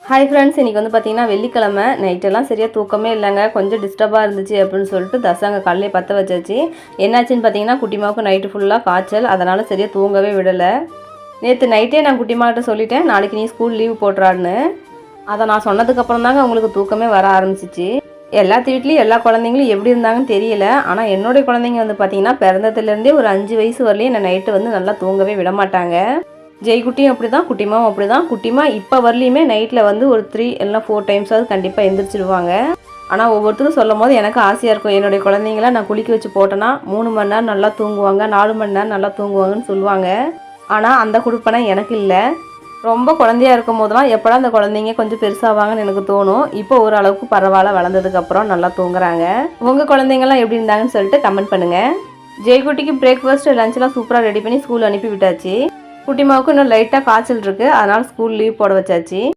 Hi friends, இன்றைக்கி வந்து பார்த்திங்கன்னா வெள்ளிக்கிழமை நைட்டெல்லாம் சரியாக தூக்கமே இல்லைங்க. கொஞ்சம் டிஸ்டர்பாக இருந்துச்சு அப்படின்னு சொல்லிட்டு தசாங்க காலையிலே பற்ற வச்சாச்சு. என்னாச்சுன்னு பார்த்தீங்கன்னா குட்டிமாவுக்கு நைட்டு ஃபுல்லாக காய்ச்சல், அதனால் சரியாக தூங்கவே விடலை. நேற்று நைட்டே நான் குட்டிமாக்கிட்ட சொல்லிட்டேன், நாளைக்கு நீ ஸ்கூல் லீவ் போட்டுறான்னு. அதை நான் சொன்னதுக்கப்புறம் தாங்க அவங்களுக்கு தூக்கமே வர ஆரம்பிச்சிச்சு. எல்லாத்து வீட்லேயும் எல்லா குழந்தைங்களும் எப்படி இருந்தாங்கன்னு தெரியல. ஆனால் என்னுடைய குழந்தைங்க வந்து பார்த்திங்கன்னா பிறந்ததுலேருந்தே ஒரு 5 வயசு வரலையும் என்னை நைட்டு வந்து நல்லா தூங்கவே விட மாட்டாங்க. ஜெய்குட்டியும் அப்படி தான், குட்டிமாவும் அப்படி தான். குட்டிமா இப்போ வரலையுமே நைட்டில் வந்து ஒரு 3 இல்லைனா 4 டைம்ஸாவது கண்டிப்பாக எந்திரிச்சிடுவாங்க. ஆனால் ஒவ்வொருத்தரும் சொல்லும் போது எனக்கு ஆசையாக இருக்கும், என்னுடைய குழந்தைங்கள நான் குளிக்க வச்சு போட்டேன்னா 3 மணி நேரம் நல்லா தூங்குவாங்க, 4 மணி நேரம் நல்லா தூங்குவாங்கன்னு சொல்லுவாங்க. ஆனால் அந்த குடுப்பனை எனக்கு இல்லை. ரொம்ப குழந்தையாக இருக்கும் போதெல்லாம் எப்படா அந்த குழந்தைங்க கொஞ்சம் பெருசாவாங்கன்னு எனக்கு தோணும். இப்போ ஓரளவுக்கு பரவாயில்ல, வளர்ந்ததுக்கப்புறம் நல்லா தூங்குறாங்க. உங்கள் குழந்தைங்கள்லாம் எப்படி இருந்தாங்கன்னு சொல்லிட்டு கமெண்ட் பண்ணுங்கள். ஜெய்குட்டிக்கு பிரேக்ஃபாஸ்ட் லஞ்செலாம் சூப்பராக ரெடி பண்ணி ஸ்கூல் அனுப்பி விட்டாச்சு. குட்டிமாவுக்கு இன்னும் லைட்டாக காய்ச்சல் இருக்குது, அதனால் ஸ்கூல் லீவ் போட வச்சாச்சு.